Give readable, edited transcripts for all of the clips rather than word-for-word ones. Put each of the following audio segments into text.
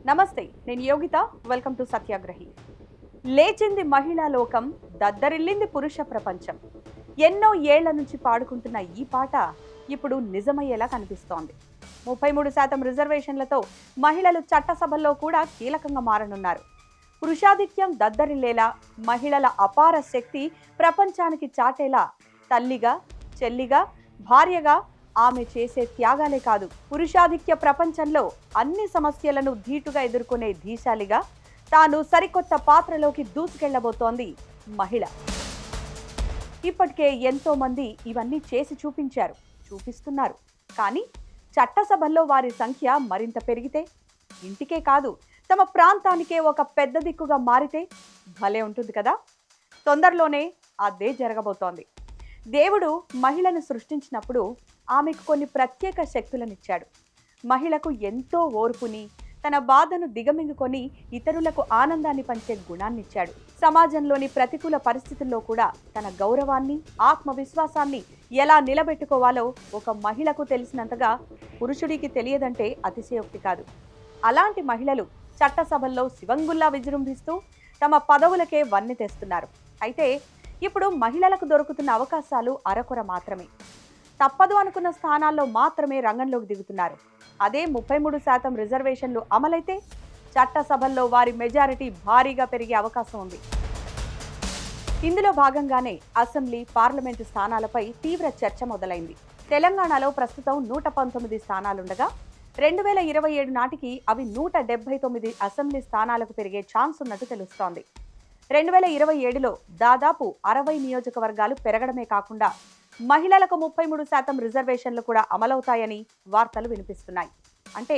నమస్తే, నేను Yogita. Welcome to సత్యాగ్రహి. లేచింది మహిళా లోకం, దద్దరిల్లింది పురుష ప్రపంచం. ఎన్నో ఏళ్ల నుంచి పాడుకుంటున్న ఈ పాట ఇప్పుడు నిజమయ్యేలా కనిపిస్తోంది. 33% రిజర్వేషన్లతో మహిళలు చట్టసభల్లో కూడా కీలకంగా మారనున్నారు. పురుషాధిక్యం దద్దరిల్లేలా, మహిళల అపార శక్తి ప్రపంచానికి చాటేలా తల్లిగా, చెల్లిగా, భార్యగా ఆమె చేసే త్యాగాలే కాదు, పురుషాధిక్య ప్రపంచంలో అన్ని సమస్యలను ధీటుగా ఎదుర్కొనే ధీశాలిగా తాను సరికొత్త పాత్రలోకి దూసుకెళ్లబోతోంది మహిళ. ఇప్పటికే ఎంతో మంది ఇవన్నీ చేసి చూపిస్తున్నారు. కానీ చట్టసభల్లో వారి సంఖ్య మరింత పెరిగితే, ఇంటికే కాదు తమ ప్రాంతానికే ఒక పెద్ద దిక్కుగా మారితే భలే ఉంటుంది కదా. తొందరలోనే అదే జరగబోతోంది. దేవుడు మహిళను సృష్టించినప్పుడు ఆమెకు కొన్ని ప్రత్యేక శక్తులనిచ్చాడు. మహిళకు ఎంతో ఓర్పుని, తన బాధను దిగమింగుకొని ఇతరులకు ఆనందాన్ని పంచే గుణాన్నిచ్చాడు. సమాజంలోని ప్రతికూల పరిస్థితుల్లో కూడా తన గౌరవాన్ని, ఆత్మవిశ్వాసాన్ని ఎలా నిలబెట్టుకోవాలో ఒక మహిళకు తెలిసినంతగా పురుషుడికి తెలియదంటే అతిశయోక్తి కాదు. అలాంటి మహిళలు చట్టసభల్లో శివంగుల్లా విజృంభిస్తూ తమ పదవులకే వన్నె తెస్తున్నారు. అయితే ఇప్పుడు మహిళలకు దొరుకుతున్న అవకాశాలు అరకొర మాత్రమే. తప్పదు అనుకున్న స్థానాల్లో మాత్రమే రంగంలోకి దిగుతున్నారు. అదే 33% రిజర్వేషన్లు అమలైతే చట్టసభల్లో వారి మెజారిటీ భారీగా పెరిగే అవకాశం ఉంది. ఇందులో భాగంగానే అసెంబ్లీ, పార్లమెంటు స్థానాలపై తీవ్ర చర్చ మొదలైంది. తెలంగాణలో ప్రస్తుతం 119 స్థానాలుండగా 2027 నాటికి అవి 179 అసెంబ్లీ స్థానాలకు పెరిగే ఛాన్స్ ఉన్నట్టు తెలుస్తోంది. 2027లో దాదాపు 60 నియోజకవర్గాలు పెరగడమే కాకుండా మహిళలకు 33% రిజర్వేషన్లు కూడా అమలవుతాయని వార్తలు వినిపిస్తున్నాయి. అంటే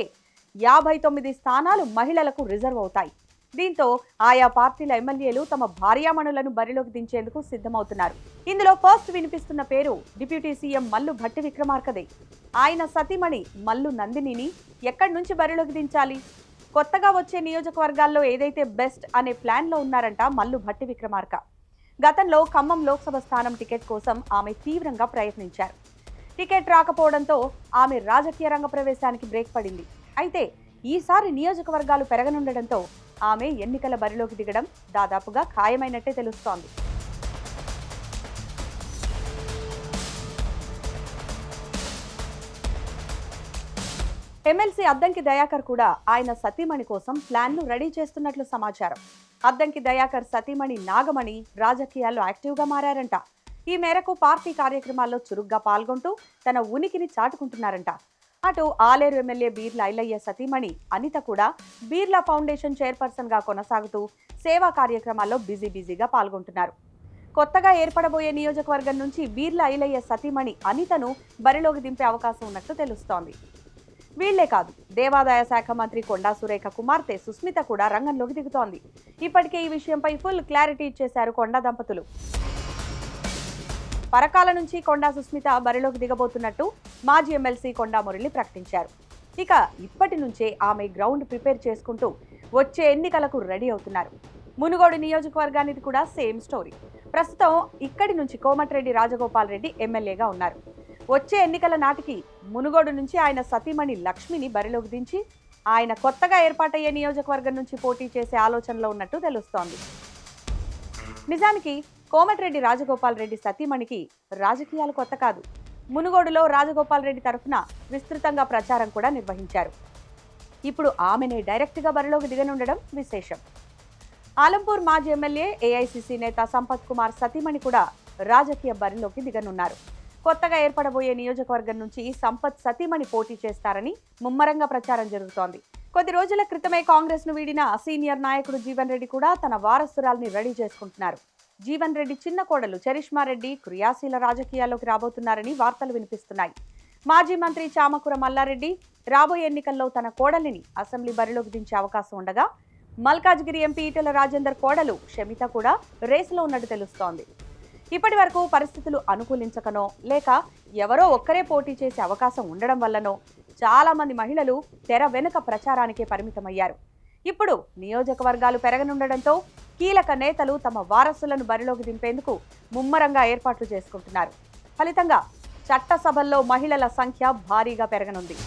59 స్థానాలు మహిళలకు రిజర్వ్ అవుతాయి. దీంతో ఆయా పార్టీల ఎమ్మెల్యేలు తమ భార్యామణులను బరిలోకి దించేందుకు సిద్ధమవుతున్నారు. ఇందులో ఫస్ట్ వినిపిస్తున్న పేరు డిప్యూటీ సీఎం మల్లు భట్టి విక్రమార్కదే. ఆయన సతీమణి మల్లు నందినిని ఎక్కడి నుంచి బరిలోకి దించాలి? కొత్తగా వచ్చే నియోజకవర్గాల్లో ఏదైతే బెస్ట్ అనే ప్లాన్లో ఉన్నారంట మల్లు భట్టి విక్రమార్క. గతంలో ఖమ్మం లోక్సభ స్థానం టికెట్ కోసం ఆమె తీవ్రంగా ప్రయత్నించారు. టికెట్ రాకపోవడంతో ఆమె రాజకీయ రంగ ప్రవేశానికి బ్రేక్ పడింది. అయితే ఈసారి నియోజకవర్గాలు పెరగనుండడంతో ఆమె ఎన్నికల బరిలోకి దిగడం దాదాపుగా ఖాయమైనట్టే తెలుస్తోంది. ఎమ్మెల్సీ అద్దంకి దయాకర్ కూడా ఆయన సతీమణి కోసం ప్లాన్ను రెడీ చేస్తున్నట్లు సమాచారం. అద్దంకి దయాకర్ సతీమణి నాగమణి రాజకీయాల్లో యాక్టివ్గా మారారంట. ఈ మేరకు పార్టీ కార్యక్రమాల్లో చురుగ్గా పాల్గొంటూ తన ఉనికిని చాటుకుంటున్నారంట. అటు ఆలేరు ఎమ్మెల్యే బీర్లా ఐలయ్య సతీమణి అనిత కూడా బీర్లా ఫౌండేషన్ చైర్పర్సన్గా కొనసాగుతూ సేవా కార్యక్రమాల్లో బిజీగా పాల్గొంటున్నారు. కొత్తగా ఏర్పడబోయే నియోజకవర్గం నుంచి బీర్లా ఐలయ్య సతీమణి అనితను బరిలోకి దింపే అవకాశం ఉన్నట్లు తెలుస్తోంది. వీళ్లే కాదు, దేవాదాయ శాఖ మంత్రి కొండా సురేఖ కుమార్తె సుస్మిత కూడా రంగంలోకి దిగుతోంది. ఇప్పటికే ఈ విషయంపై ఫుల్ క్లారిటీ ఇచ్చేశారు కొండా దంపతులు. పరకాల నుంచి కొండా సుస్మిత బరిలోకి దిగబోతున్నట్టు మాజీ ఎమ్మెల్సీ కొండా మురళి ప్రకటించారు. ఇక ఇప్పటి నుంచే ఆమె గ్రౌండ్ ప్రిపేర్ చేసుకుంటూ వచ్చే ఎన్నికలకు రెడీ అవుతున్నారు. మునుగోడు నియోజకవర్గానికి కూడా సేమ్ స్టోరీ. ప్రస్తుతం ఇక్కడి నుంచి కోమటిరెడ్డి రాజగోపాల్ రెడ్డి ఎమ్మెల్యేగా ఉన్నారు. వచ్చే ఎన్నికల నాటికి మునుగోడు నుంచి ఆయన సతీమణి లక్ష్మిని బరిలోకి దించి ఆయన కొత్తగా ఏర్పాటయ్యే నియోజకవర్గం నుంచి పోటీ చేసే ఆలోచనలో ఉన్నట్టు తెలుస్తోంది. నిజానికి కోమటిరెడ్డి రాజగోపాల్ రెడ్డి సతీమణికి రాజకీయాలు కొత్త కాదు. మునుగోడులో రాజగోపాల్ రెడ్డి తరఫున విస్తృతంగా ప్రచారం కూడా నిర్వహించారు. ఇప్పుడు ఆమెనే డైరెక్ట్గా బరిలోకి దిగనుండడం విశేషం. ఆలంపూర్ మాజీ ఎమ్మెల్యే ఏఐసిసి నేత సంపత్ కుమార్ సతీమణి కూడా రాజకీయ బరిలోకి దిగనున్నారు. కొత్తగా ఏర్పడబోయే నియోజకవర్గం నుంచి సంపత్ సతీమణి పోటీ చేస్తారని ముమ్మరంగా ప్రచారం జరుగుతోంది. కొద్ది రోజుల క్రితమే కాంగ్రెస్ ను వీడిన సీనియర్ నాయకుడు జీవన్ రెడ్డి కూడా తన వారసురాల్ని రెడీ చేసుకుంటున్నారు. జీవన్ రెడ్డి చిన్న కోడలు చరిష్మా రెడ్డి క్రియాశీల రాజకీయాల్లోకి రాబోతున్నారని వార్తలు వినిపిస్తున్నాయి. మాజీ మంత్రి చామకూర మల్లారెడ్డి రాబోయే ఎన్నికల్లో తన కోడలిని అసెంబ్లీ బరిలోకి దించే అవకాశం ఉండగా మల్కాజ్గిరి ఎంపీ ఈటెల రాజేందర్ కోడలు షమిత కూడా రేసులో ఉన్నట్టు తెలుస్తోంది. ఇప్పటి వరకు పరిస్థితులు అనుకూలించకనో లేక ఎవరో ఒక్కరే పోటీ చేసే అవకాశం ఉండడం వల్లనో చాలా మంది మహిళలు తెర వెనుక ప్రచారానికే పరిమితమయ్యారు. ఇప్పుడు నియోజకవర్గాలు పెరగనుండడంతో కీలక నేతలు తమ వారసులను బరిలోకి దింపేందుకు ముమ్మరంగా ఏర్పాట్లు చేసుకుంటున్నారు. ఫలితంగా చట్టసభల్లో మహిళల సంఖ్య భారీగా పెరగనుంది.